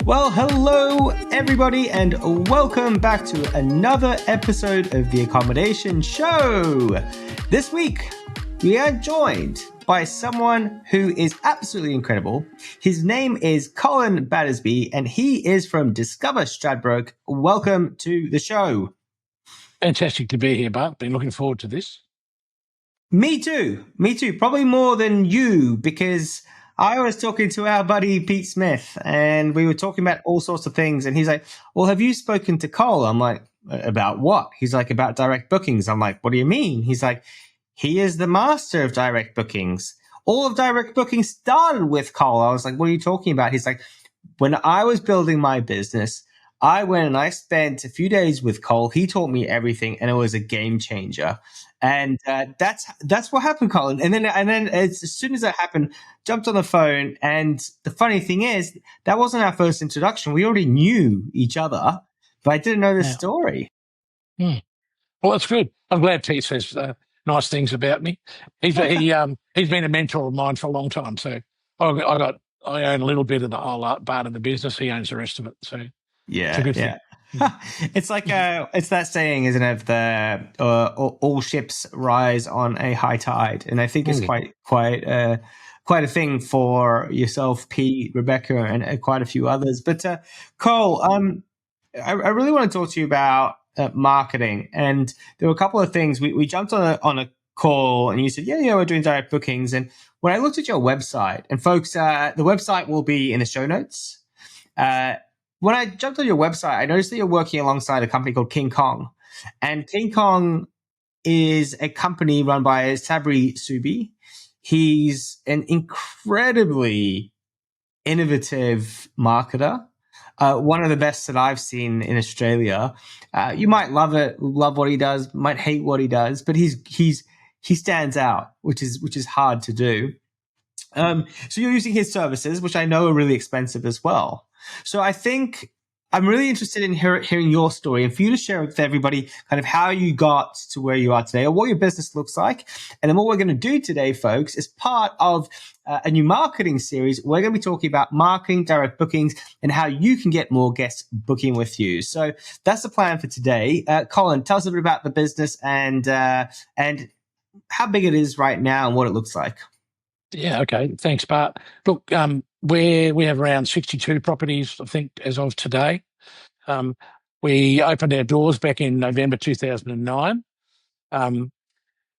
Well, hello everybody and welcome back to another episode of the Accommodation Show. This week, we are joined by someone who is absolutely incredible. His name is Colin Battersby and he is from Discover Stradbroke. Welcome to the show. Fantastic to be here, Bart. Been looking forward to this. Me too. Probably more than you, because I was talking to our buddy Pete Smith and we were talking about all sorts of things. And he's like, well, have you spoken to Cole? I'm like, about what? He's like, about direct bookings. I'm like, what do you mean? He's like, he is the master of direct bookings. All of direct bookings started with Cole. I was like, what are you talking about? He's like, when I was building my business, I went and I spent a few days with Cole. He taught me everything and it was a game changer. And that's what happened, Colin. And then as soon as that happened, jumped on the phone. And the funny thing is, that wasn't our first introduction. We already knew each other, but I didn't know the story. Well, that's good. I'm glad Pete says nice things about me. He's been a mentor of mine for a long time. So I own a little bit of the whole part of the business. He owns the rest of it. So yeah, it's a good thing. It's like it's that saying, isn't it? The all ships rise on a high tide, and I think it's quite a thing for yourself, Pete, Rebecca, and quite a few others. But Cole, I really want to talk to you about marketing, and there were a couple of things. We jumped on a call, and you said, yeah, we're doing direct bookings. And when I looked at your website, and folks, the website will be in the show notes. When I jumped on your website, I noticed that you're working alongside a company called King Kong. And King Kong is a company run by Sabri Subi. He's an incredibly innovative marketer, one of the best that I've seen in Australia. You might love what he does, might hate what he does, but he stands out, which is hard to do. So you're using his services, which I know are really expensive as well. So I think I'm really interested in hearing your story and for you to share with everybody kind of how you got to where you are today or what your business looks like. And then what we're going to do today, folks, is part of a new marketing series. We're going to be talking about marketing, direct bookings, and how you can get more guests booking with you. So that's the plan for today. Colin, tell us a bit about the business and how big it is right now and what it looks like. Yeah, okay. Thanks, Bart. Look, we have around 62 properties, I think, as of today. We opened our doors back in November 2009. And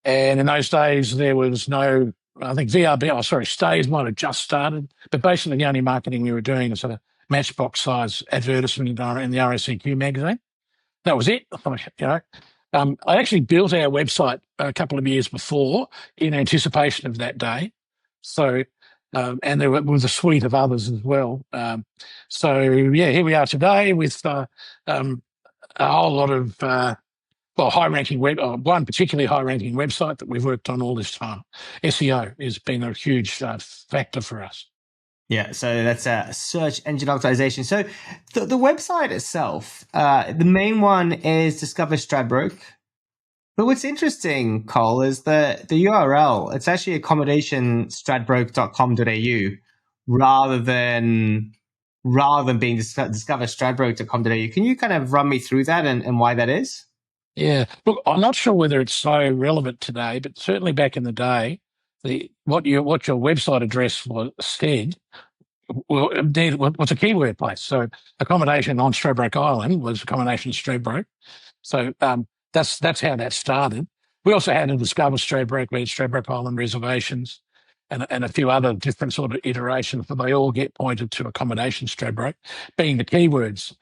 in those days, there was no, I think stays might have just started. But basically, the only marketing we were doing was sort of matchbox size advertisement in the RSCQ magazine. That was it. I actually built our website a couple of years before in anticipation of that day. So, and there was a suite of others as well. Here we are today with a whole lot of high-ranking one particularly high-ranking website that we've worked on all this time. SEO has been a huge factor for us. Yeah, so that's search engine optimization. So the website itself, the main one is Discover Stradbroke. But what's interesting, Cole, is the URL. It's actually accommodationstradbroke.com.au rather than being discoverstradbroke.com.au. Can you kind of run me through that and why that is? Yeah, look, I'm not sure whether it's so relevant today, but certainly back in the day, what your website address said was a keyword place. So accommodation on Stradbroke Island was Accommodation Stradbroke. So that's how that started. We also had a Discover Stradbroke, we had Stradbroke Island reservations and a few other different sort of iterations, but they all get pointed to Accommodation Stradbroke, being the keywords.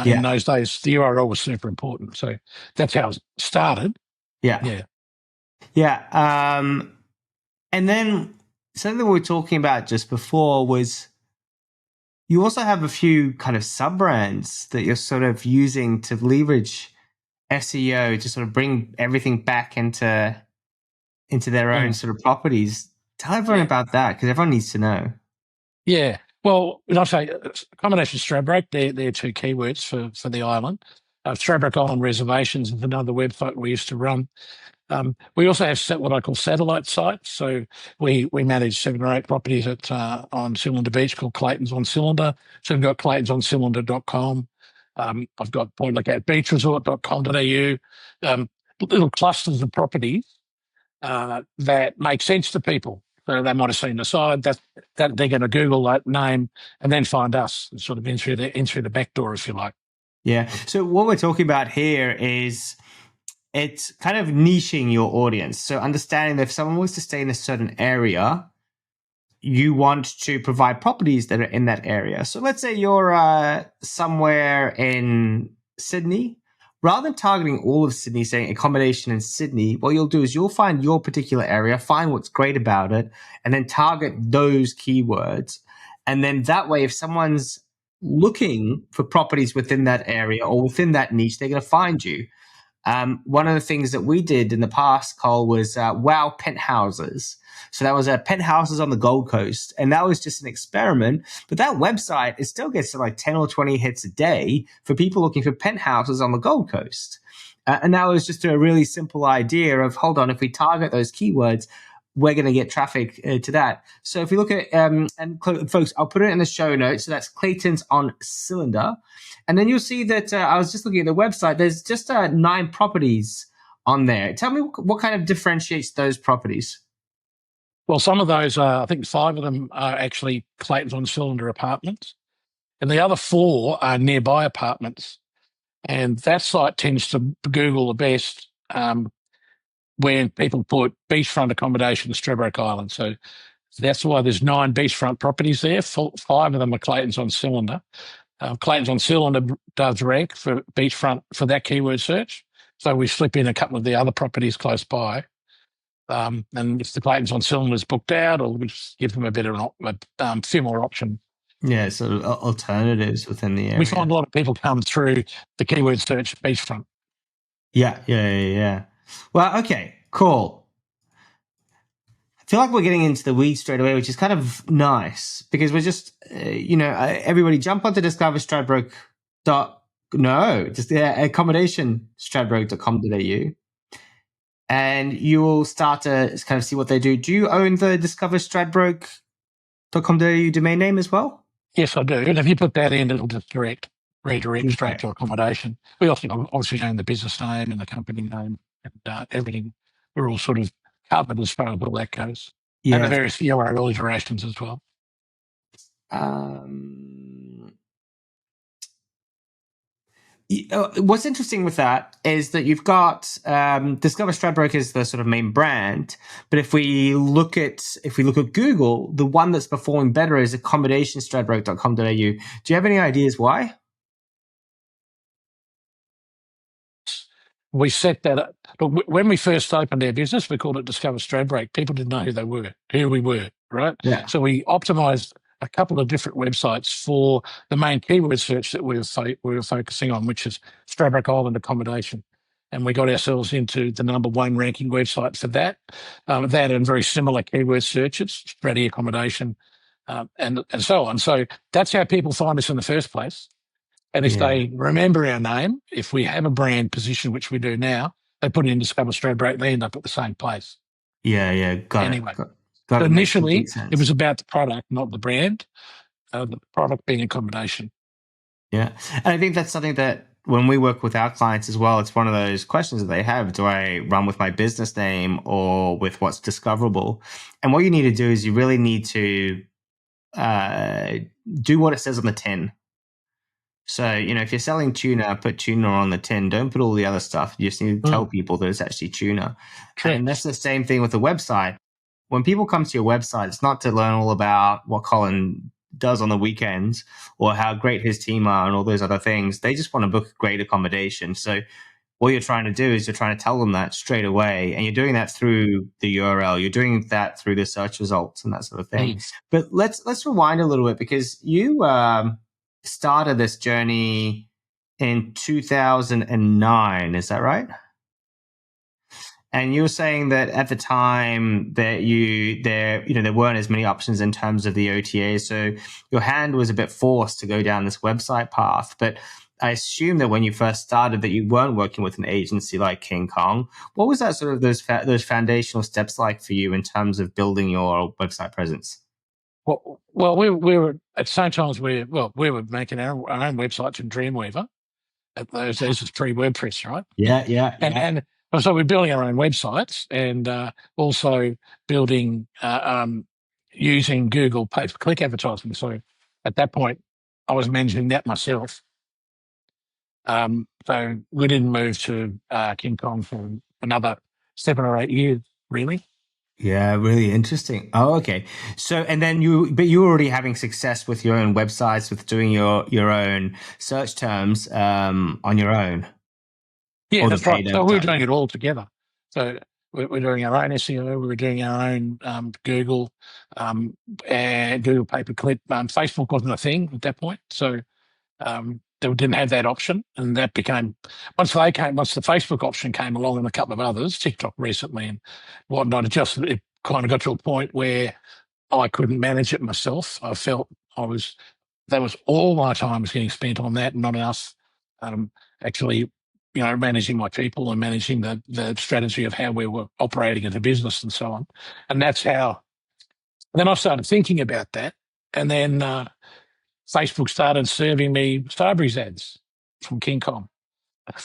In those days, the URL was super important. So that's how it started. Yeah. And then something that we were talking about just before was you also have a few kind of sub-brands that you're sort of using to leverage SEO to sort of bring everything back into their own sort of properties. Tell everyone about that because everyone needs to know. Yeah. Well, when I say Accommodation Stradbroke, they're two keywords for the island. Stradbroke Island Reservations is another website we used to run. We also have what I call satellite sites. So we manage 7 or 8 properties on Cylinder Beach called Clayton's on Cylinder. So we've got claytonsoncylinder.com. I've got pointlookoutbeachresort.com.au. Little clusters of properties that make sense to people. So they might have seen the side that they're going to Google that name and then find us and sort of in through the back door, if you like. Yeah. So what we're talking about here is it's kind of niching your audience. So understanding that if someone wants to stay in a certain area, you want to provide properties that are in that area. So let's say you're somewhere in Sydney. Rather than targeting all of Sydney, saying accommodation in Sydney, what you'll do is you'll find your particular area, find what's great about it, and then target those keywords. And then that way, if someone's looking for properties within that area or within that niche, they're going to find you. One of the things that we did in the past, Cole, was wow penthouses. So that was penthouses on the Gold Coast. And that was just an experiment. But that website, it still gets like 10 or 20 hits a day for people looking for penthouses on the Gold Coast. And that was just a really simple idea of, hold on, if we target those keywords, we're going to get traffic to that. So if we look at, and folks, I'll put it in the show notes. So that's Clayton's on Cylinder. And then you'll see that I was just looking at the website. There's just 9 properties on there. Tell me what kind of differentiates those properties. Well, some of those, I think 5 of them are actually Clayton's on Cylinder apartments, and the other 4 are nearby apartments. And that site tends to Google the best when people put beachfront accommodation in Stradbroke Island. So that's why there's 9 beachfront properties there. 5 of them are Clayton's on Cylinder. Clayton's on Cylinder does rank for beachfront for that keyword search. So we slip in a couple of the other properties close by. And if the Clayton's on Cylinder is booked out, or we just give them a few more options. Yeah, so alternatives within the area. We find a lot of people come through the keyword search beachfront. Yeah. Well, okay, cool. I feel like we're getting into the weeds straight away, which is kind of nice because we're just, everybody jump onto Discover Stradbroke. Accommodation stradbroke.com.au. And you will start to kind of see what they do. Do you own the Discover Stradbroke.com.au domain name as well? Yes, I do. And if you put that in, it'll just redirect straight to accommodation. We also obviously own the business name and the company name and everything. We're all sort of covered as far as all that goes. Yeah. And the various URL iterations as well. What's interesting with that is that you've got Discover Stradbroke is the sort of main brand, but if we look at Google, the one that's performing better is accommodationstradbroke.com.au. Do you have any ideas why? We set that up. Look, when we first opened our business, we called it Discover Stradbroke. People didn't know who we were, right? Yeah. So we optimized a couple of different websites for the main keyword search that we were focusing on, which is Stradbroke Island accommodation. And we got ourselves into the #1 ranking website for that. That and very similar keyword searches, Straddy accommodation, and so on. So that's how people find us in the first place. And if they remember our name, if we have a brand position, which we do now, they put it in Discover Stradbroke, they end up at the same place. Yeah, got it. So initially, it was about the product, not the brand, the product being accommodation. Yeah. And I think that's something that when we work with our clients as well, it's one of those questions that they have. Do I run with my business name or with what's discoverable? And what you need to do is you really need to do what it says on the tin. So, if you're selling tuna, put tuna on the tin. Don't put all the other stuff. You just need to tell people that it's actually tuna. Correct. And that's the same thing with the website. When people come to your website, it's not to learn all about what Colin does on the weekends or how great his team are and all those other things. They just want to book great accommodation. So what you're trying to do is you're trying to tell them that straight away. And you're doing that through the URL. You're doing that through the search results and that sort of thing. But let's rewind a little bit because you started this journey in 2009. Is that right? And you were saying that at the time that there weren't as many options in terms of the OTA, so your hand was a bit forced to go down this website path. But I assume that when you first started that you weren't working with an agency like King Kong. What was that sort of those foundational steps like for you in terms of building your website presence? Well, we were at the same time as we were making our own websites in Dreamweaver. Those is pre-WordPress, right? Yeah. And so we're building our own websites and also building using Google pay-per-click advertising. So at that point, I was managing that myself. So we didn't move to King Kong for another 7 or 8 years, really. Yeah, really interesting. Oh, okay. So, and then but you were already having success with your own websites, with doing your own search terms on your own, Yeah, or the that's right. paid So we were advertising. doing it all together. So we're doing our own SEO. We were doing our own Google and Google pay-per-click. Facebook wasn't a thing at that point, so they didn't have that option, and that became once the Facebook option came along and a couple of others, TikTok recently and whatnot. It kind of got to a point where I couldn't manage it myself. I felt that was all my time was getting spent on that, and not enough actually, managing my people and managing the strategy of how we were operating as a business and so on. And that's how. Then I started thinking about that, and then Facebook started serving me Starbury's ads from King Kong.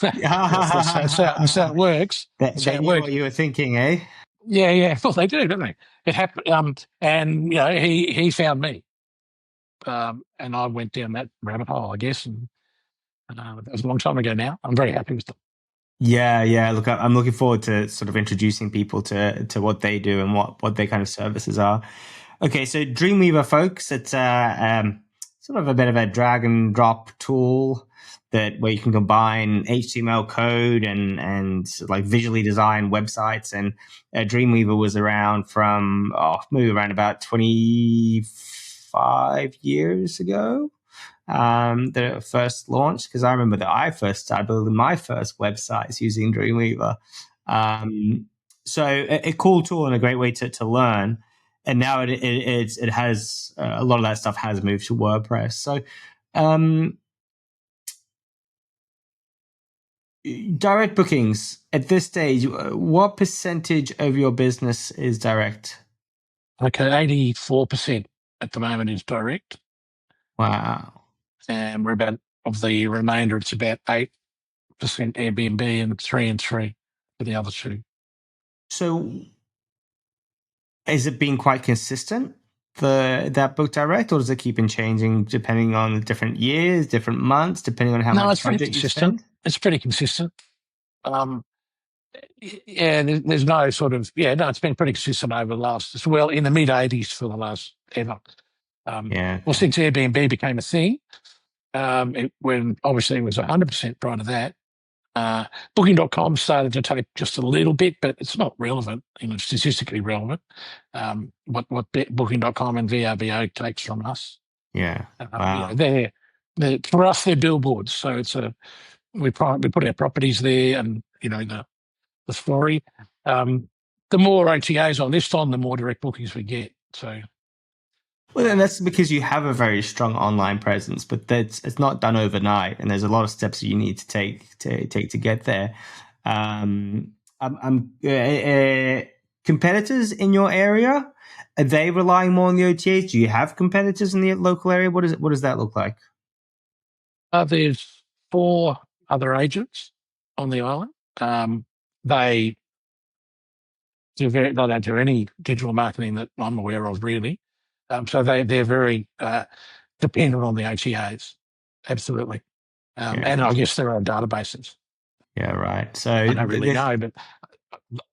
That's how it works. That's how They it knew works. what you were thinking, eh? Yeah. Well, they do, don't they? It happened. And he found me, and I went down that rabbit hole, I guess. And that was a long time ago now. I'm very happy with them. Yeah. Look, I'm looking forward to sort of introducing people to what they do and what their kind of services are. Okay, so Dreamweaver, folks, it's sort of a bit of a drag and drop tool where you can combine HTML code and like visually design websites. And Dreamweaver was around from maybe around about 25 years ago. The first launch, because I remember that I first started building my first websites using Dreamweaver. So a cool tool and a great way to learn. And now it has a lot of that stuff has moved to WordPress. So direct bookings at this stage, what percentage of your business is direct? Okay, 84% at the moment is direct. Wow. And we're about, of the remainder, it's about 8% Airbnb and 3 for the other two. So has it been quite consistent, that book direct, or does it keep on changing depending on the different years, different months, depending on how much budget you spend? It's pretty consistent. There's no sort of, it's been pretty consistent over the last, in the mid-80s for the last ever. Well, since Airbnb became a thing, when obviously it was 100% prior to that, Booking.com started to take just a little bit, but it's not relevant, statistically relevant, what Booking.com and VRBO takes from us. Yeah. Wow. They're for us, they're billboards. So it's we put our properties there, and the story. The more OTAs on this on, the more direct bookings we get. So. Well, then that's because you have a very strong online presence, but it's not done overnight, and there's a lot of steps you need to take to get there. Competitors in your area, are they relying more on the OTAs? Do you have competitors in the local area? What does that look like? There's 4 other agents on the island. They don't do any digital marketing that I'm aware of, really. So they're very dependent on the OTAs, absolutely. And I guess their own databases. Yeah, right. So I don't really know, but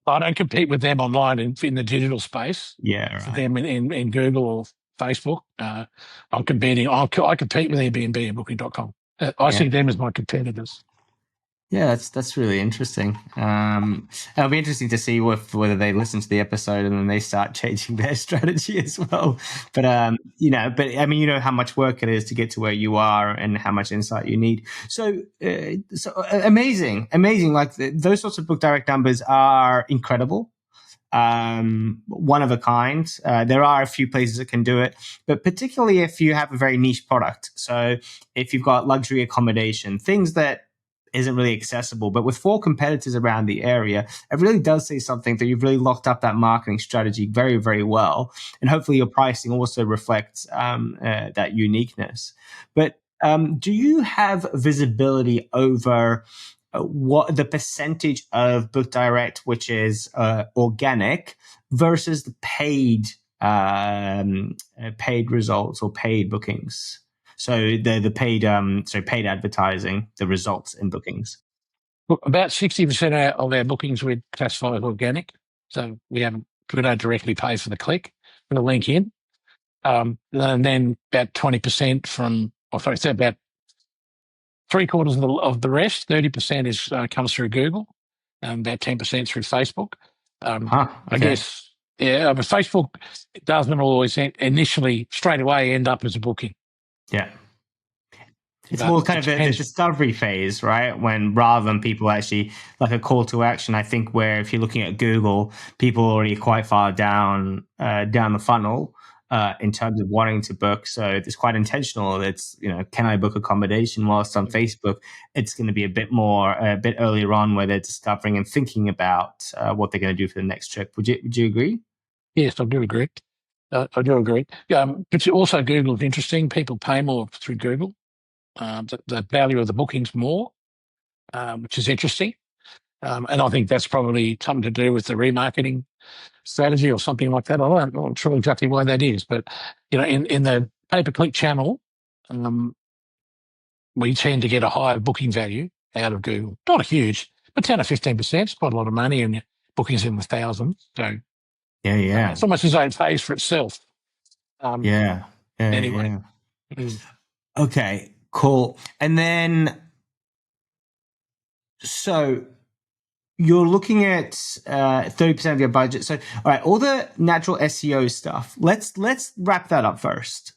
I don't compete with them online in the digital space. Yeah, right. For them in Google or Facebook, I'm competing. I compete with Airbnb and Booking.com. I see them as my competitors. Yeah, that's really interesting. It'll be interesting to see whether they listen to the episode and then they start changing their strategy as well. But I mean, how much work it is to get to where you are and how much insight you need. So amazing. Like those sorts of book direct numbers are incredible. one of a kind. There are a few places that can do it, but particularly if you have a very niche product. So if you've got luxury accommodation, things that isn't really accessible, but with four competitors around the area, it really does say something that you've really locked up that marketing strategy very, very well. And hopefully your pricing also reflects that uniqueness. But do you have visibility over what the percentage of Book Direct, which is organic, versus the paid results or paid bookings? So the paid paid advertising, the results in bookings. Look, about 60% of our bookings we classify as organic. So we don't directly pay for the click, for the link in. And then about 20% so about three-quarters of the rest, 30% comes through Google, about 10% through Facebook. Okay. I guess, yeah, but Facebook doesn't always initially straight away end up as a booking. Yeah. It's more kind of the discovery phase, right? When rather than people actually like a call to action, I think where if you're looking at Google, people are already quite far down the funnel in terms of wanting to book. So it's quite intentional. It's, can I book accommodation? Whilst on Facebook, it's going to be a bit earlier on where they're discovering and thinking about what they're going to do for the next trip. Would you agree? Yes, I do agree. I do agree. But also Google is interesting. People pay more through Google. The value of the bookings more, which is interesting. And I think that's probably something to do with the remarketing strategy or something like that. I'm not sure exactly why that is, but in the pay-per-click channel, we tend to get a higher booking value out of Google. Not a huge, but 10 or 15% is quite a lot of money, and bookings in the thousands. So yeah, it's almost as though it pays for itself. Anyway. Okay, cool. And then, so you're looking at 30% of your budget. So, all right, all the natural SEO stuff. Let's wrap that up first,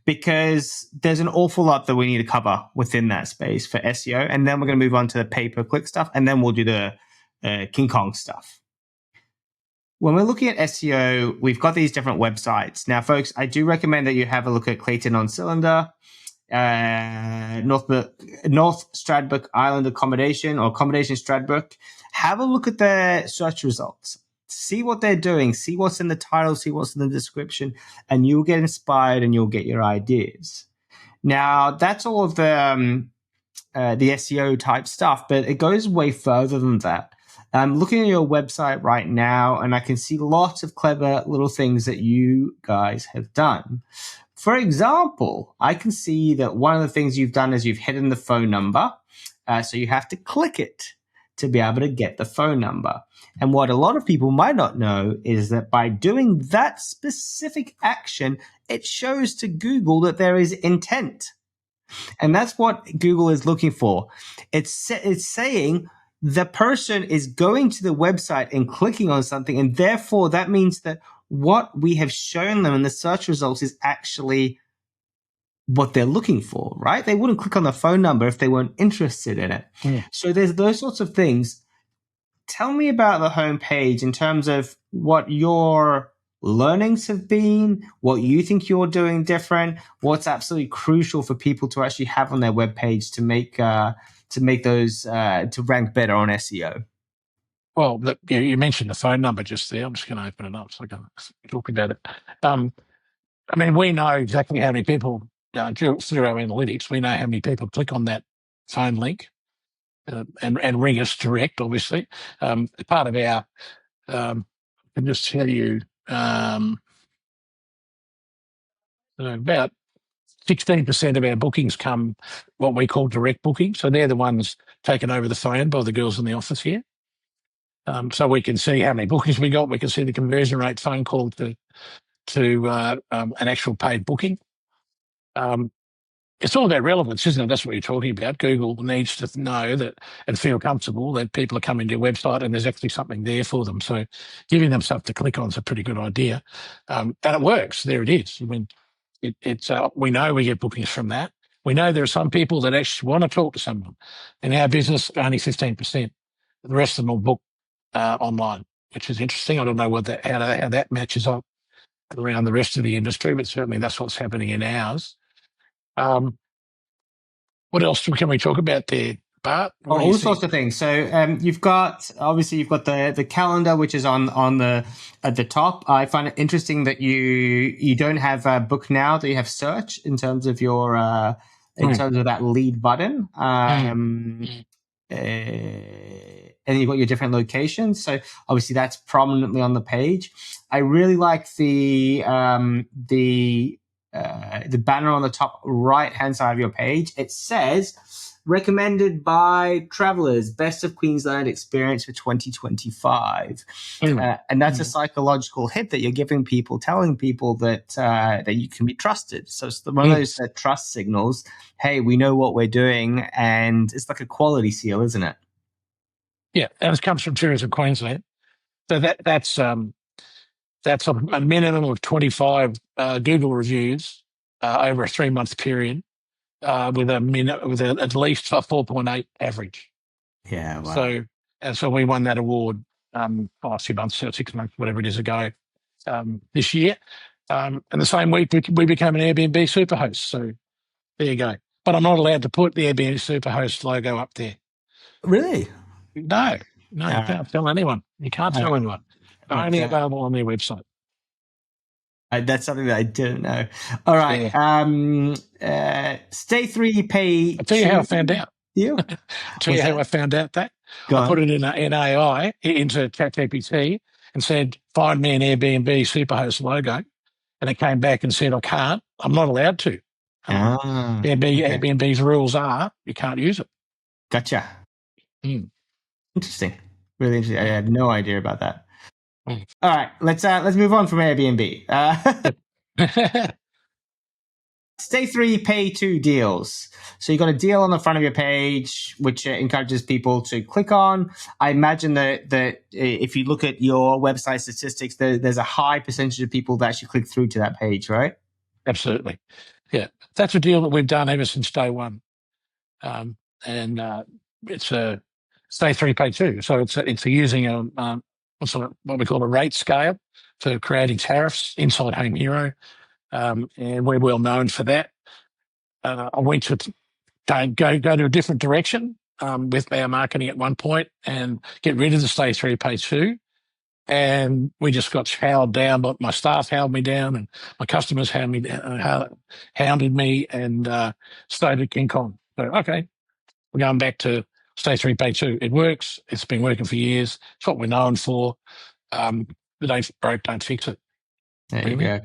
because there's an awful lot that we need to cover within that space for SEO, and then we're going to move on to the pay-per-click stuff, and then we'll do the King Kong stuff. When we're looking at SEO, we've got these different websites. Now, folks, I do recommend that you have a look at Clayton on Cylinder, North Stradbroke Island Accommodation, or Accommodation Stradbroke. Have a look at their search results. See what they're doing. See what's in the title. See what's in the description, and you'll get inspired and you'll get your ideas. Now, that's all of the SEO type stuff, but it goes way further than that. I'm looking at your website right now, and I can see lots of clever little things that you guys have done. For example, I can see that one of the things you've done is you've hidden the phone number. So you have to click it to be able to get the phone number. And what a lot of people might not know is that by doing that specific action, it shows to Google that there is intent. And that's what Google is looking for. It's saying the person is going to the website and clicking on something, and therefore that means that what we have shown them in the search results is actually what they're looking for, right? They wouldn't click on the phone number if they weren't interested in it. Yeah. So there's those sorts of things. Tell me about the homepage in terms of what your learnings have been, what you think you're doing different, what's absolutely crucial for people to actually have on their webpage to make those to rank better on SEO. Well, you mentioned the phone number just there. I'm just going to open it up so I can talk about it. I mean, we know exactly how many people, through our analytics, we know how many people click on that phone link and ring us direct, obviously. Part of our, I can just tell you, about 16% of our bookings come what we call direct bookings. So they're the ones taken over the phone by the girls in the office here. So we can see how many bookings we got. We can see the conversion rate phone call to an actual paid booking. It's all about relevance, isn't it? That's what you're talking about. Google needs to know that and feel comfortable that people are coming to your website and there's actually something there for them. So giving them stuff to click on is a pretty good idea. And it works. There it is. I mean, we know we get bookings from that. We know there are some people that actually want to talk to someone. In our business, only 15%. The rest of them will book online. which is interesting. I don't know how that matches up around the rest of the industry, but certainly that's what's happening in ours. What else can we talk about there, Bart? All sorts of things. So you've got the calendar, which is on the at the top. I find it interesting that you don't have book now, that you have search in terms of your in terms of that lead button. And you've got your different locations. So obviously that's prominently on the page. I really like the banner on the top right hand side of your page. It says recommended by travelers, best of Queensland experience for 2025. And that's a psychological hit that you're giving people, telling people that that you can be trusted. So it's one of those trust signals. Hey, we know what we're doing, and it's like a quality seal, isn't it? Yeah, and it comes from Tourism Queensland. So that's a minimum of 25 Google reviews over a 3-month period, with at least a 4.8 average. Yeah, wow. So we won that award 6 months, 6 months, whatever it is ago, this year. And the same week we became an Airbnb superhost. So there you go. But I'm not allowed to put the Airbnb superhost logo up there. Really? No, you can't tell anyone. You can't tell anyone. Only available on their website. That's something that I didn't know. All right. Yeah. Stay 3, pay. I'll tell you how I found out. You? Tell you how I found out that. I put it in AI into ChatGPT and said, find me an Airbnb superhost logo. And it came back and said, I can't. I'm not allowed to. Airbnb's rules are you can't use it. Gotcha. Interesting. Really interesting. I had no idea about that. All right, let's move on from Airbnb. Stay 3, pay 2 deals. So you got a deal on the front of your page, which encourages people to click on. I imagine that if you look at your website statistics, there's a high percentage of people that actually click through to that page, right? Absolutely. Yeah, that's a deal that we've done ever since day one. And it's a stay 3, pay 2. So it's using what we call a rate scale for creating tariffs inside Home Hero. And we're well known for that. I went to go to a different direction with our marketing at one point and get rid of the stay 3, pay 2. And we just got howled down. But my staff howled me down, and my customers hounded me, and started King Kong. So okay, we're going back to stay 3, pay 2. It works. It's been working for years. It's what we're known for. Don't broke, don't fix it. There you go.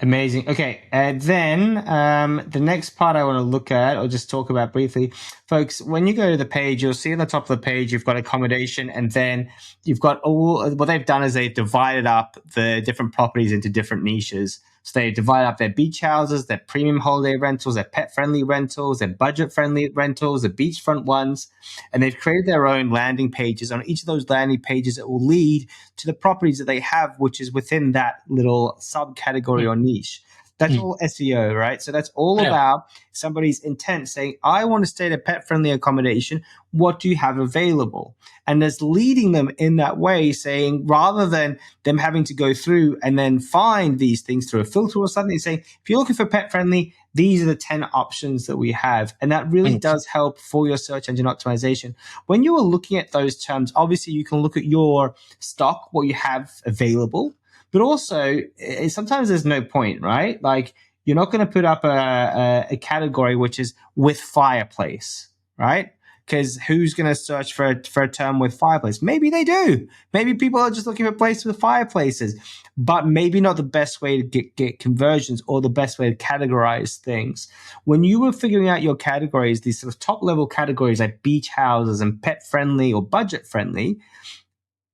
Amazing. Okay, then the next part I want to look at, or just talk about briefly, folks, when you go to the page, you'll see on the top of the page, you've got accommodation, and then you've got what they've done is they've divided up the different properties into different niches. So they divide up their beach houses, their premium holiday rentals, their pet-friendly rentals, their budget-friendly rentals, the beachfront ones, and they've created their own landing pages. On each of those landing pages, it will lead to the properties that they have, which is within that little subcategory or niche. That's all SEO, right? So that's all about somebody's intent saying, I want to stay at a pet-friendly accommodation. What do you have available? And there's leading them in that way, saying, rather than them having to go through and then find these things through a filter or something, saying, if you're looking for pet-friendly, these are the 10 options that we have. And that really does help for your search engine optimization. When you are looking at those terms, obviously you can look at your stock, what you have available. But also, sometimes there's no point, right? Like, you're not going to put up a category which is with fireplace, right? Because who's going to search for a term with fireplace? Maybe they do. Maybe people are just looking for places with fireplaces, but maybe not the best way to get conversions or the best way to categorize things. When you were figuring out your categories, these sort of top level categories like beach houses and pet friendly or budget friendly,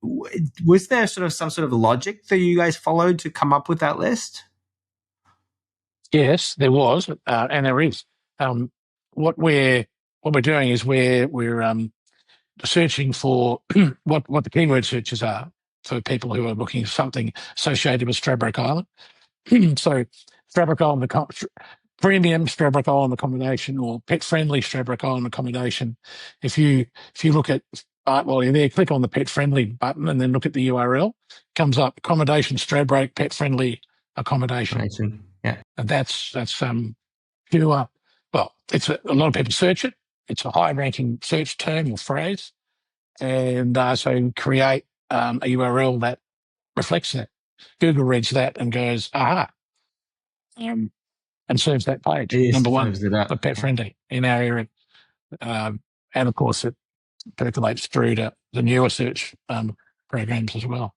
was there some sort of logic that you guys followed to come up with that list? Yes, there was, and there is. What we're doing is we're searching for what the keyword searches are for people who are looking for something associated with Stradbroke Island. So Stradbroke Island, premium Stradbroke Island accommodation, or pet friendly Stradbroke Island accommodation. If you look at Well, you're there, click on the pet friendly button and then look at the URL. Comes up Accommodation Stradbroke pet friendly accommodation. Yeah. And that's pure. Well, it's a lot of people search it. It's a high ranking search term or phrase. And so create a URL that reflects that. Google reads that and goes, aha, and serves that page. It Number one, serves it up. for pet friendly in our area. And of course, it percolates through to the newer search programs as well.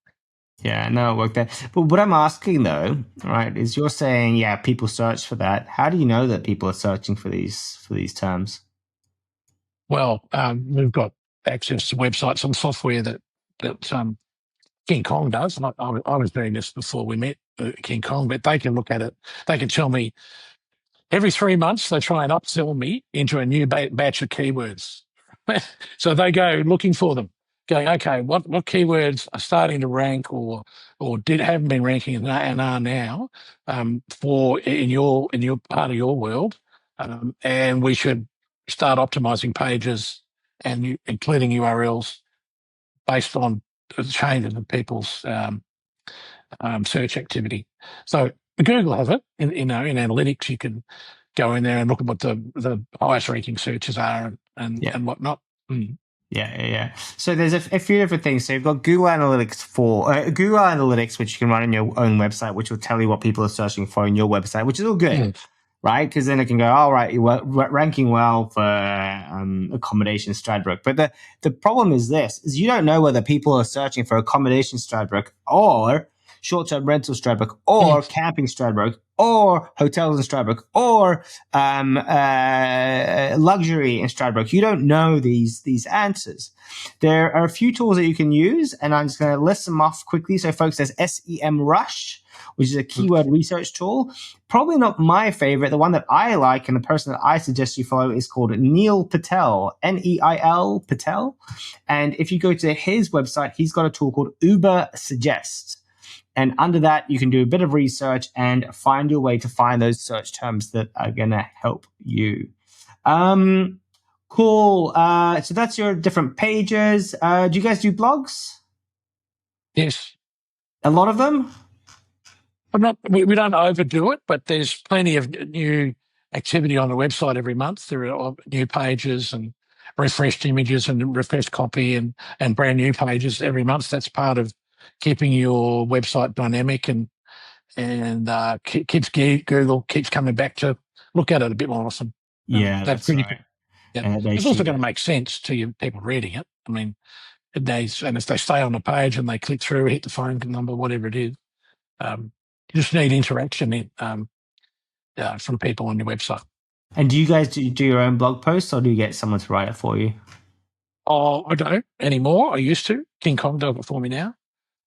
Yeah, no, it worked there. But what I'm asking though, right, is you're saying, yeah, people search for that. How do you know that people are searching for these terms? Well, we've got access to websites and software that King Kong does. And I was doing this before we met King Kong, but they can look at it. They can tell me every 3 months they try and upsell me into a new batch of keywords. So they go looking for them, going, okay, what keywords are starting to rank or haven't been ranking and are now for in your part of your world, and we should start optimizing pages and including URLs based on the changes in people's search activity. So Google has it in analytics. You can go in there and look at what the highest ranking searches are and whatnot. Yeah. So there's a few different things. So you've got Google Analytics, which you can run on your own website, which will tell you what people are searching for in your website, which is all good, right? Because then it can go, all right, you're ranking well for Accommodation Stradbroke. But the problem is is you don't know whether people are searching for Accommodation Stradbroke or short-term rental Stradbroke or camping Stradbroke or hotels in Stradbroke or luxury in Stradbroke. You don't know these answers. There are a few tools that you can use, and I'm just going to list them off quickly. So, folks, there's SEMrush, which is a keyword research tool. Probably not my favorite. The one that I like and the person that I suggest you follow is called Neil Patel, Neil Patel. And if you go to his website, he's got a tool called Uber Suggest. And under that, you can do a bit of research and find your way to find those search terms that are going to help you. Cool. So that's your different pages. Do you guys do blogs? Yes. A lot of them? We don't overdo it, but there's plenty of new activity on the website every month. There are new pages and refreshed images and refreshed copy and brand new pages every month. That's part of keeping your website dynamic and Google keeps coming back to look at it a bit more often. Yeah, that's pretty right. Yeah. It's also going to make sense to you people reading it. I mean, and if they stay on the page and they click through, hit the phone number, whatever it is, you just need interaction from people on your website. And do you guys do your own blog posts, or do you get someone to write it for you? Oh, I don't anymore. I used to. King Kong does it for me now.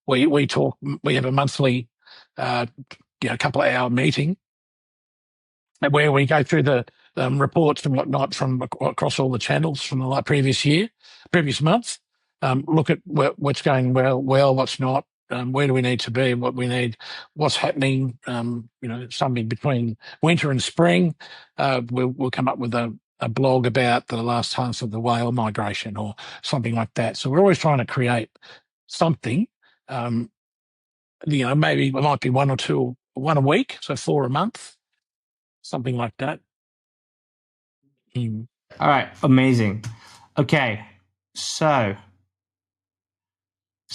We talk. We have a monthly, couple of hour meeting where we go through the reports and whatnot from across all the channels from the previous month. Look at what's going well, what's not, where do we need to be, what we need, what's happening. Something between winter and spring. We'll come up with a blog about the last half of the whale migration or something like that. So we're always trying to create something. Maybe it might be one a week, so 4 a month, something like that. All right, amazing. Okay, so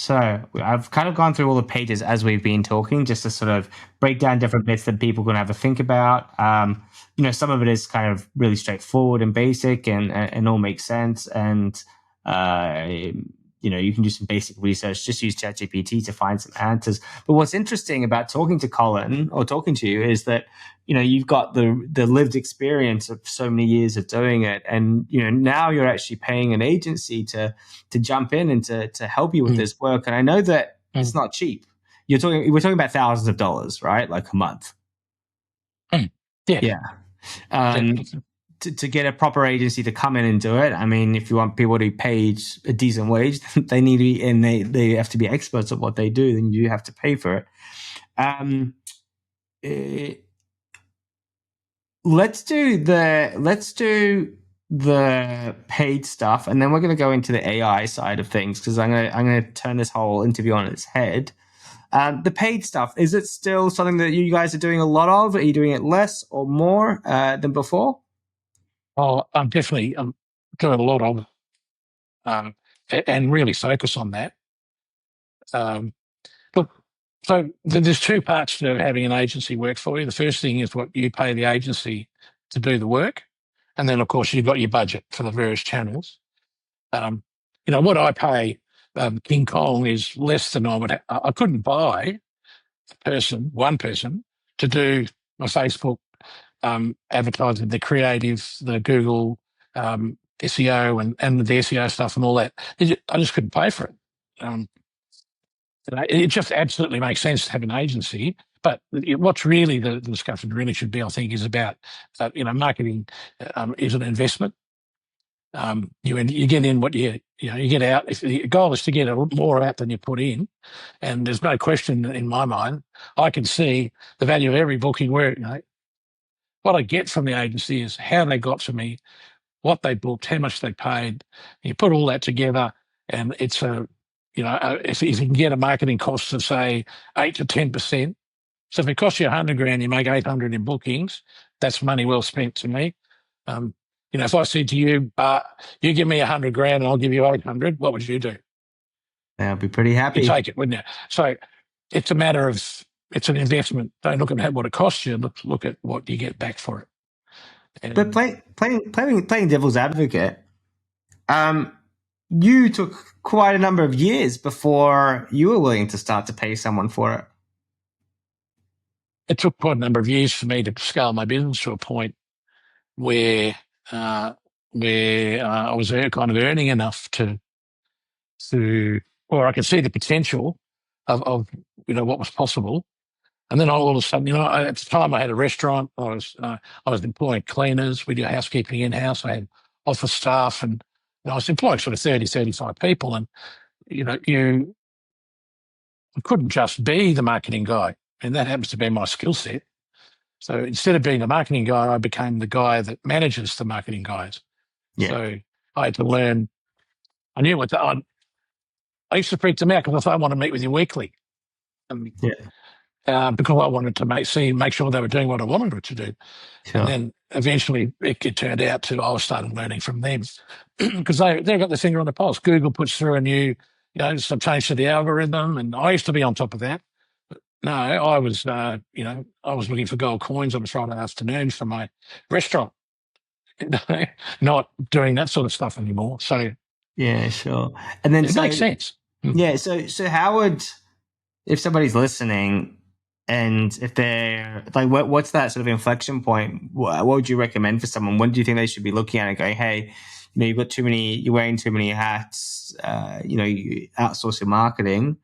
I've kind of gone through all the pages as we've been talking, just to sort of break down different bits that people can have a think about. Some of it is kind of really straightforward and basic, and all makes sense. And you can do some basic research. Just use ChatGPT to find some answers. But what's interesting about talking to Colin or talking to you is that you've got the lived experience of so many years of doing it, and now you're actually paying an agency to jump in and to help you with this work. And I know that it's not cheap. We're talking about thousands of dollars, right? Like a month. Yeah. To get a proper agency to come in and do it. I mean, if you want people to be paid a decent wage, they need to be, and they have to be experts at what they do, then you have to pay for it. Let's do the paid stuff, and then we're going to go into the AI side of things because I'm gonna turn this whole interview on its head. The paid stuff, is it still something that you guys are doing a lot of? Are you doing it less or more than before? Oh, I'm definitely doing a lot of um, and really focus on that. Um, look, so there's two parts to having an agency work for you. The first thing is what you pay the agency to do the work, and then of course you've got your budget for the various channels. Um, what I pay King Kong is less than I couldn't buy one person, to do my Facebook advertising, the creative, the Google SEO and the SEO stuff and all that. I just couldn't pay for it. Um, it just absolutely makes sense to have an agency. But what's really the discussion really should be, I think, is about marketing is an investment. You get in what you get out. If the goal is to get more out than you put in, and there's no question in my mind, I can see the value of every booking where what I get from the agency is how they got to me, what they booked, how much they paid. You put all that together, and it's if you can get a marketing cost of say 8 to 10%. So if it costs you 100 grand, you make 800 in bookings. That's money well spent to me. Um, if I said to you, you give me 100 grand and I'll give you 800, what would you do? I'll be pretty You happy. take it, wouldn't you? So it's a matter of, it's an investment. Don't look at what it costs you. Look at what you get back for it. But And playing devil's advocate, um, you took quite a number of years before you were willing to start to pay someone for it. it took quite a number of years for me to scale my business to a point where uh, I was kind of earning enough to, or I could see the potential of what was possible. And then all of a sudden, at the time I had a restaurant. I was employing cleaners. We do housekeeping in house. I had office staff, and I was employing sort of 30, 35 people. And you couldn't just be the marketing guy, and that happens to be my skill set. So instead of being the marketing guy, I became the guy that manages the marketing guys. Yeah, So I had to learn. I knew I used to freak them out because I want to meet with you weekly. Um, yeah, because I wanted to make sure they were doing what I wanted it to do. And sure. then eventually it turned out to I started learning from them because they've got their finger on the pulse. Google puts through a new, some change to the algorithm, and I used to be on top of that. But no, I was, I was looking for gold coins on a Friday afternoon for my restaurant, not doing that sort of stuff anymore. So Yeah, sure. And then it makes sense. yeah, so how would, if somebody's listening and if they're like, what's that sort of inflection point? What would you recommend for someone? When do you think they should be looking at it and going, hey, you've got you're wearing too many hats, you outsource your marketing.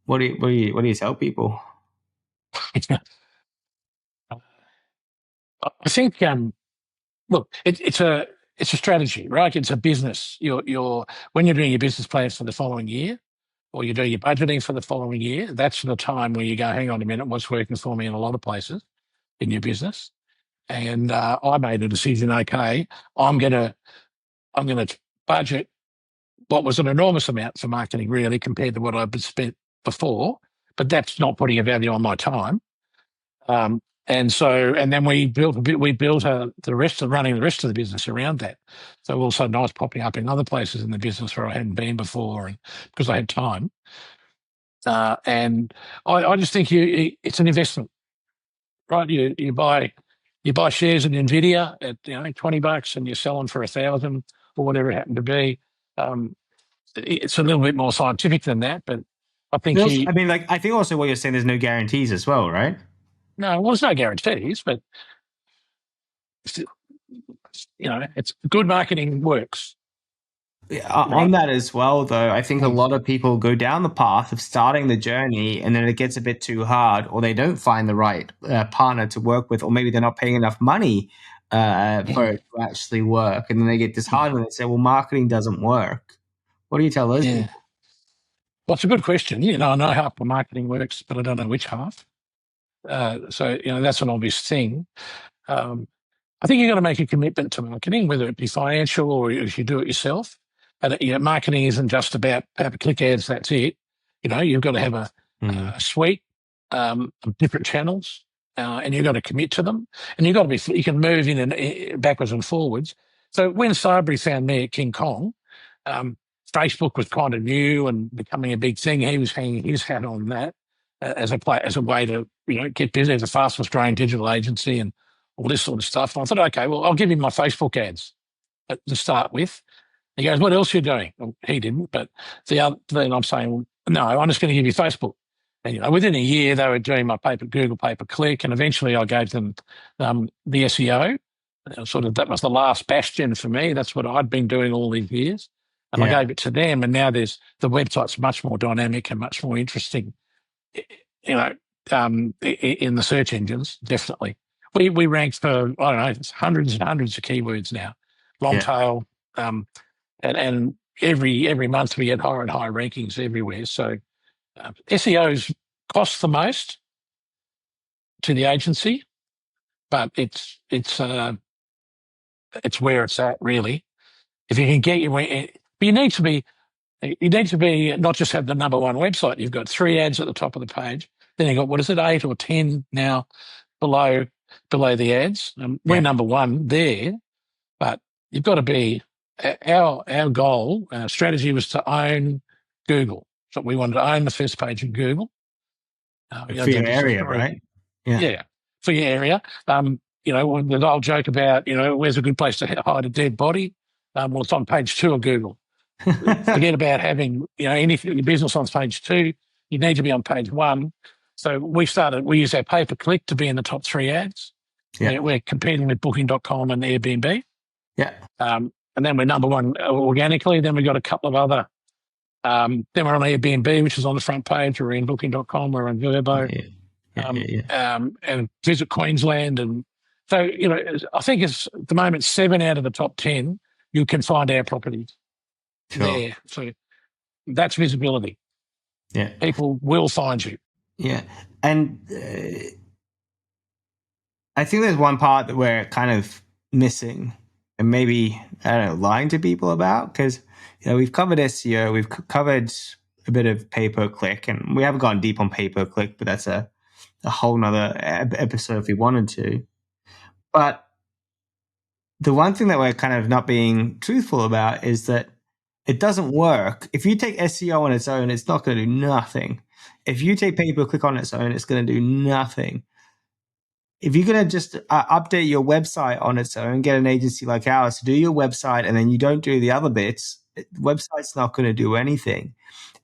What do you tell people? I think look, it's a strategy, right? It's a business. You're when you're doing your business plans for the following year, or you're doing your budgeting for the following year. That's the time where you go, hang on a minute, what's working for me in a lot of places in your business. And I made a decision. Okay, I'm gonna budget what was an enormous amount for marketing, really, compared to what I've spent before. But that's not putting a value on my time. And then we built the rest of running the rest of the business around that. So all of a sudden I was popping up in other places in the business where I hadn't been before, and because I had time. And I just think it's an investment, right? You buy shares in Nvidia at $20, and you sell them for 1,000 or whatever it happened to be. Um, it's a little bit more scientific than that, but I think I mean, like, I think also what you're saying, there's no guarantees as well, right? no, well, there's no guarantees, but it's good marketing works. On Right? that as well, though, I think a Mm. lot of people go down the path of starting the journey and then it gets a bit too hard, or they don't find the right partner to work with, or maybe they're not paying enough money for Mm. it to actually work. And then they get disheartened and say, well, marketing doesn't work. What do you tell those Yeah. people? Well, it's a good question. I know half the marketing works, but I don't know which half. So that's an obvious thing. Um, I think you've got to make a commitment to marketing, whether it be financial or if you do it yourself. And marketing isn't just about pay-per-click ads. That's it. You've got to have a suite of different channels, and you've got to commit to them. And you've got to be. You can move in and backwards and forwards. So when Cyberry found me at King Kong, Facebook was kind of new and becoming a big thing. He was hanging his hat on that as a way to get busy as the fastest growing digital agency and all this sort of stuff. And I thought, okay, well, I'll give him my Facebook ads to start with. He goes, what else are you doing? Well, he didn't, but then I'm saying, well, no, I'm just going to give you Facebook. And, within a year, they were doing my Google pay-per-click, and eventually I gave them the SEO. That was the last bastion for me. That's what I'd been doing all these years. And I gave it to them, and now the website's much more dynamic and much more interesting, in the search engines, definitely. We ranked for, I don't know, hundreds and hundreds of keywords now, long tail, and every month we get higher and higher rankings everywhere. So SEOs cost the most to the agency, but it's where it's at, really. If you can get but you need to be not just have the number one website. You've got 3 ads at the top of the page. Then you've got, 8 or 10 now below the ads. We're number one there, but you've got to be. Our goal, our strategy was to own Google. So we wanted to own the first page of Google. For your area, right? Yeah, for your area. The old joke about, where's a good place to hide a dead body? Well, it's on page 2 of Google. Forget about having, anything, your business on page 2. You need to be on page 1. So we use our pay-per-click to be in the top 3 ads. Yeah. We're competing with Booking.com and Airbnb. Yeah. And then we're number one organically. Then we've got a couple of other. Then we're on Airbnb, which is on the front page. We're in Booking.com. We're on Verbo. And Visit Queensland. And so, I think it's at the moment 7 out of the top 10, you can find our properties there. So that's visibility. Yeah. People will find you. Yeah. And I think there's one part that we're kind of missing and maybe, I don't know, lying to people about, because, we've covered SEO, we've covered a bit of pay-per-click, and we haven't gone deep on pay-per-click, but that's a whole nother episode if we wanted to. But the one thing that we're kind of not being truthful about is that it doesn't work. If you take SEO on its own, it's not going to do nothing. If you take pay-per-click on its own, it's going to do nothing. If you're going to just update your website on its own, get an agency like ours to do your website, and then you don't do the other bits, the website's not going to do anything.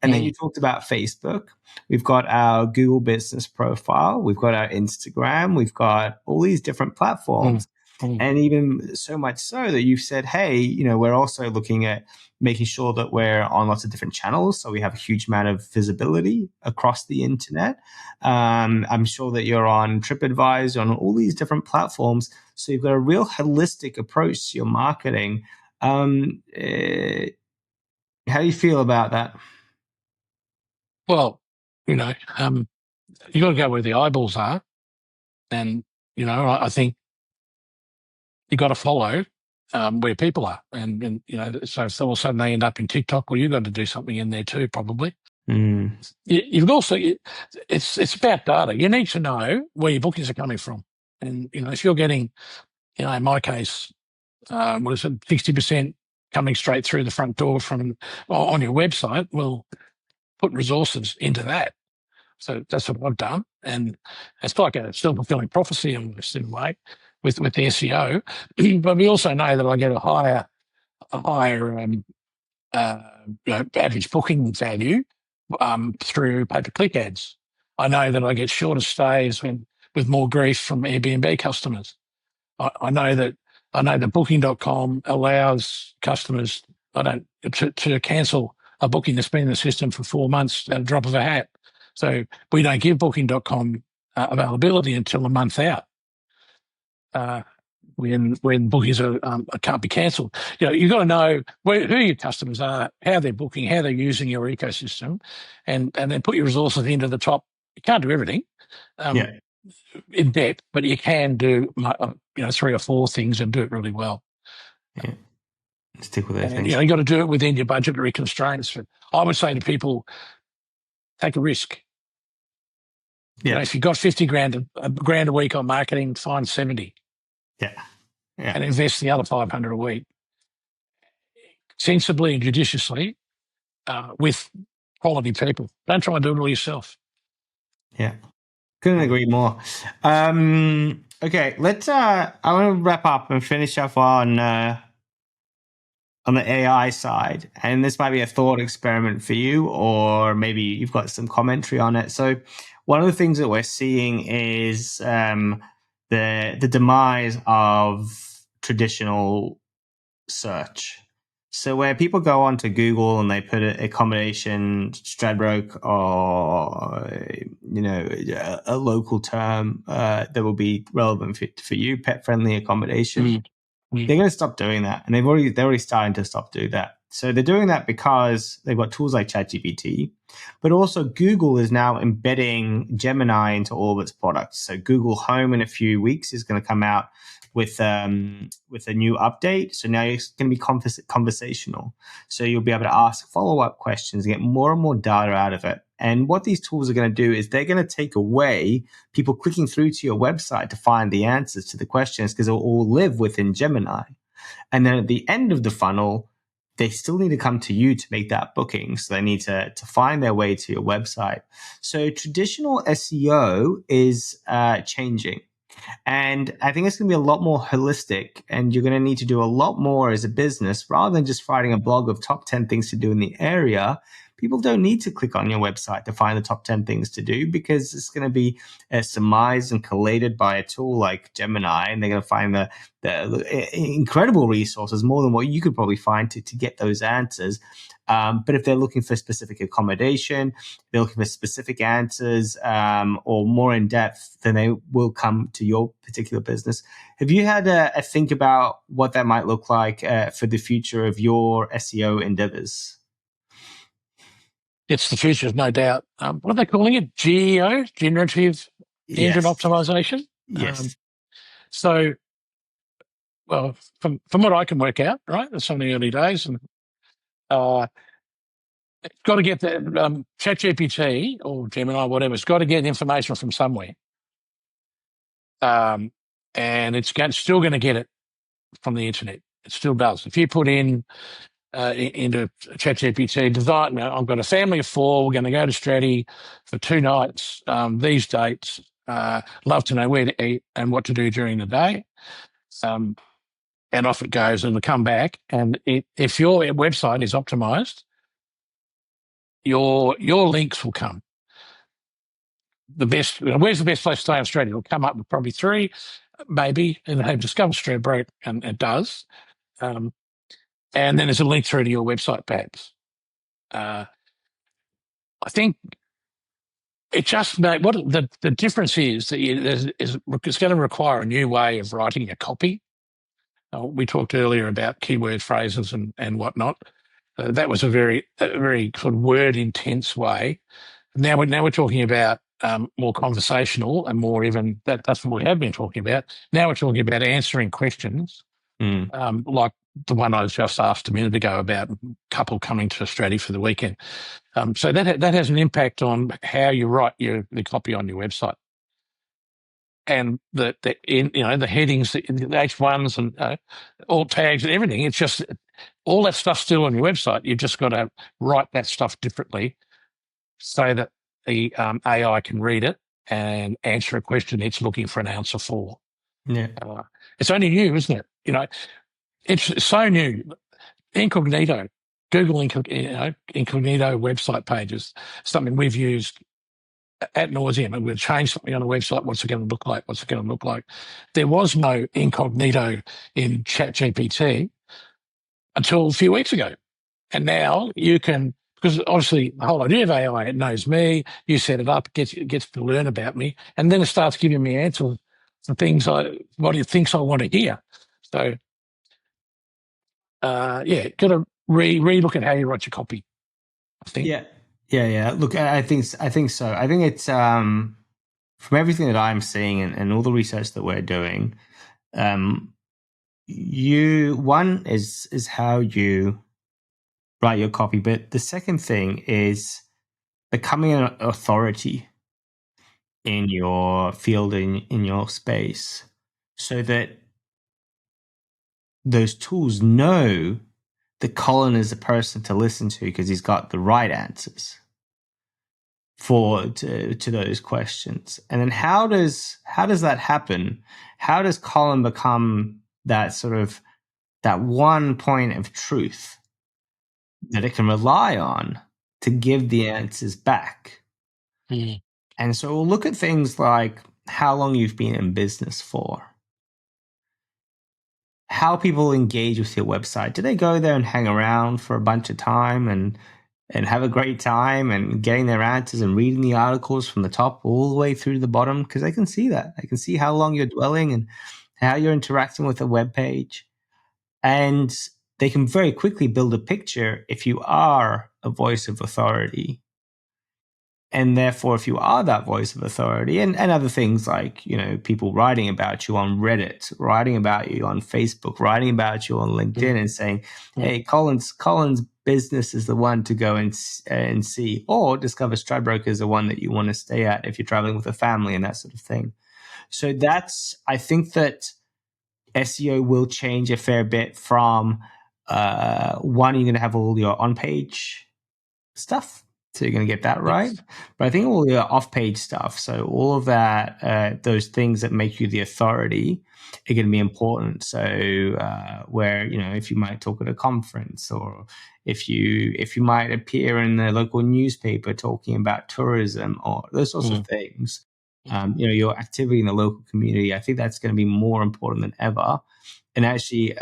And then you talked about Facebook. We've got our Google business profile. We've got our Instagram. We've got all these different platforms. And even so much so that you've said, hey, we're also looking at making sure that we're on lots of different channels. So we have a huge amount of visibility across the internet. I'm sure that you're on TripAdvisor, on all these different platforms. So you've got a real holistic approach to your marketing. How do you feel about that? Well, you got to go where the eyeballs are. And, I think you got to follow where people are. And so if all of a sudden they end up in TikTok, well, you've got to do something in there too, probably. You've also, it's about data. You need to know where your bookings are coming from. And, if you're getting, in my case, 60% coming straight through the front door on your website, well, put resources into that. So that's what I've done. And it's like a self-fulfilling prophecy almost in a way with the SEO. But we also know that I get a higher average booking value through pay-per-click ads. I know that I get shorter stays with more grief from Airbnb customers. I know that Booking.com allows customers to cancel a booking that's been in the system for 4 months at a drop of a hat. So we don't give Booking.com availability until a month out. When bookings can't be cancelled, you've got to know who your customers are, how they're booking, how they're using your ecosystem, and then put your resources into the top. You can't do everything, in depth, but you can do 3 or 4 things and do it really well. Yeah. Stick with those And things. you got to do it within your budgetary constraints. I would say to people, take a risk. Yeah. If you've got 50 grand, a grand a week on marketing, find 70. Yeah. Yeah. And invest the other 500 a week sensibly and judiciously with quality people. Don't try and do it all yourself. Yeah. Couldn't agree more. Okay, let's I want to wrap up and finish off on the AI side. And this might be a thought experiment for you, or maybe you've got some commentary on it. So one of the things that we're seeing is the demise of traditional search. So where people go onto Google and they put accommodation, Stradbroke, or a local term that will be relevant for you, pet friendly accommodation. They're going to stop doing that, and they're already starting to stop doing that. So they're doing that because they've got tools like ChatGPT, but also Google is now embedding Gemini into all of its products. So Google Home in a few weeks is going to come out with a new update. So now it's going to be conversational. So you'll be able to ask follow-up questions and get more and more data out of it. And what these tools are going to do is they're going to take away people clicking through to your website to find the answers to the questions, because they'll all live within Gemini. And then at the end of the funnel, they still need to come to you to make that booking. So they need to find their way to your website. So traditional SEO is changing. And I think it's going to be a lot more holistic, and you're going to need to do a lot more as a business rather than just writing a blog of top 10 things to do in the area. People don't need to click on your website to find the top 10 things to do, because it's going to be surmised and collated by a tool like Gemini, and they're going to find the incredible resources, more than what you could probably find to get those answers. But if they're looking for specific accommodation, they're looking for specific answers, or more in depth, then they will come to your particular business. Have you had a think about what that might look like for the future of your SEO endeavors? It's the future, no doubt. What are they calling it? GEO, Generative Engine Optimization? Yes. Well, from what I can work out, right, it's only early days, and it's got to get the ChatGPT or Gemini, whatever. It's got to get information from somewhere, and it's still going to get it from the internet. It still does. If you put into ChatGPT, design, I've got a family of 4. We're going to go to Stratty for 2 nights. These dates. Love to know where to eat and what to do during the day. And off it goes, and it'll come back. And if your website is optimized, your links will come. Where's the best place to stay in Australia? It'll come up with probably 3, maybe, and they Discover Stradbroke, and it does. And then there's a link through to your website, perhaps. I think it just what the difference is that it's going to require a new way of writing a copy. We talked earlier about keyword phrases and whatnot. That was a very sort of word intense way. Now we're talking about more conversational and more even that's what we have been talking about. Now we're talking about answering questions, like the one I was just asked a minute ago about a couple coming to Australia for the weekend. So that has an impact on how you write the copy on your website. And the headings, the H1s and alt tags and everything. It's just all that stuff's still on your website. You've just got to write that stuff differently so that the AI can read it and answer a question it's looking for an answer for. Yeah, it's only new, isn't it? It's so new. Incognito, Google Incognito website pages, something we've used ad nauseum, and we'll change something on a website. What's it going to look like? What's it going to look like? There was no incognito in ChatGPT until a few weeks ago. And now you can, because obviously the whole idea of AI, it knows me, you set it up, it gets to learn about me, and then it starts giving me answers for things what it thinks I want to hear. So, got to re-look at how you write your copy, I think. Yeah. Look, I think so. I think it's from everything that I'm seeing and all the research that we're doing, one is how you write your copy, but the second thing is becoming an authority in your field, in your space, so that those tools know that Colin is the person to listen to because he's got the right answers to those questions. And then how does that happen? How does Colin become that sort of that one point of truth that it can rely on to give the answers back? Mm. And so we'll look at things like how long you've been in business for, how people engage with your website. Do they go there and hang around for a bunch of time and have a great time and getting their answers and reading the articles from the top all the way through the bottom? Because they can see that. They can see how long you're dwelling and how you're interacting with the web page. And they can very quickly build a picture if you are a voice of authority. And therefore, if you are that voice of authority, and other things like, people writing about you on Reddit, writing about you on Facebook, writing about you on LinkedIn and saying, hey, Colin's business is the one to go and see, or Discover Stradbroke is the one that you want to stay at if you're traveling with a family and that sort of thing. So I think that SEO will change a fair bit from, one, you're going to have all your on-page stuff. So you're going to get that right. Yes. But I think all your off-page stuff, so all of that, those things that make you the authority are going to be important. So where, if you might talk at a conference, or if you might appear in the local newspaper talking about tourism or those sorts of things, your activity in the local community, I think that's going to be more important than ever. And actually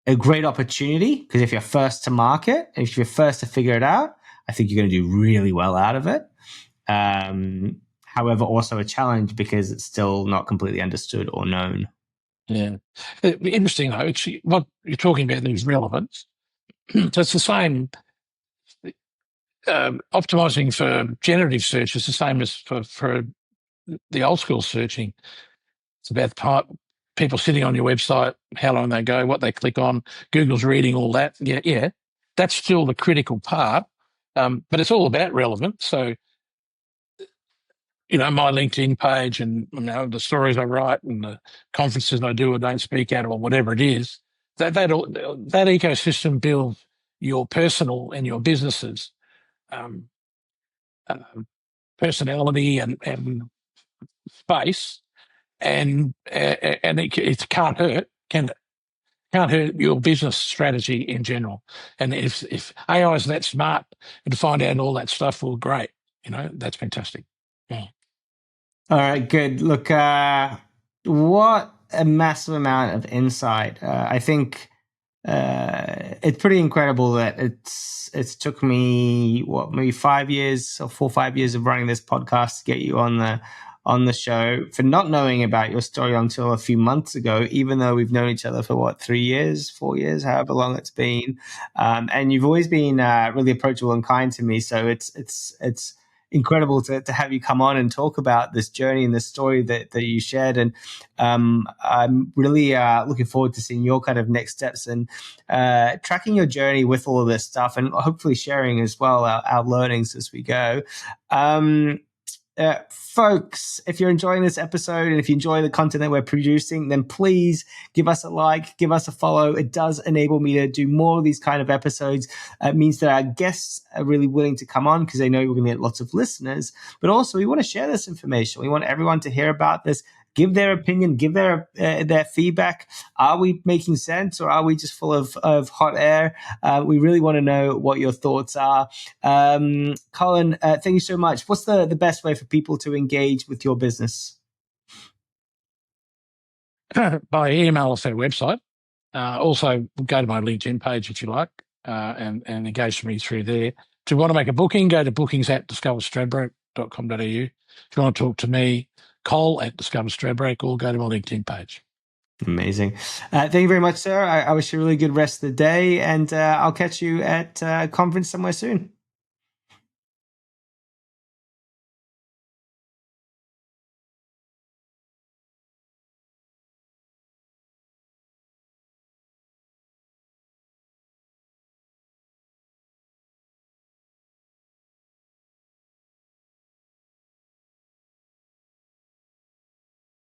a great opportunity, because if you're first to market, if you're first to figure it out, I think you're going to do really well out of it. However, also a challenge because it's still not completely understood or known. Yeah. Interesting, though. What you're talking about is relevance. So it's the same. Optimizing for generative search is the same as for the old school searching. It's about people sitting on your website, how long they go, what they click on, Google's reading all that. Yeah. That's still the critical part, but it's all about relevance. So, my LinkedIn page and the stories I write and the conferences I do or don't speak at or whatever it is, that ecosystem builds your personal and your businesses personality and space, and it can't hurt, can it? Can't hurt your business strategy in general. And if AI is that smart and to find out all that stuff, well, great. That's fantastic. Yeah. All right, good. Look, what a massive amount of insight. I think it's pretty incredible that it's took me maybe 5 years or 4 or 5 years of running this podcast to get you on the show, for not knowing about your story until a few months ago, even though we've known each other for 3 years, 4 years, however long it's been. And you've always been really approachable and kind to me. So it's incredible to have you come on and talk about this journey and this story that you shared. And I'm really looking forward to seeing your kind of next steps and tracking your journey with all of this stuff, and hopefully sharing as well our learnings as we go. Folks, if you're enjoying this episode and if you enjoy the content that we're producing, then please give us a like, give us a follow. It does enable me to do more of these kind of episodes. It means that our guests are really willing to come on because they know we're going to get lots of listeners. But also, we want to share this information. We want everyone to hear about this, give their opinion, give their feedback. Are we making sense, or are we just full of hot air? We really want to know what your thoughts are. Colin, thank you so much. What's the best way for people to engage with your business? By email or their website. Also, go to my LinkedIn page if you like, and engage with me through there. If you want to make a booking, go to bookings@discoverstradbroke.com.au. If you want to talk to me, Cole at Discover Stradbroke, or go to my LinkedIn page. Amazing. Thank you very much, sir. I wish you a really good rest of the day, and I'll catch you at a conference somewhere soon.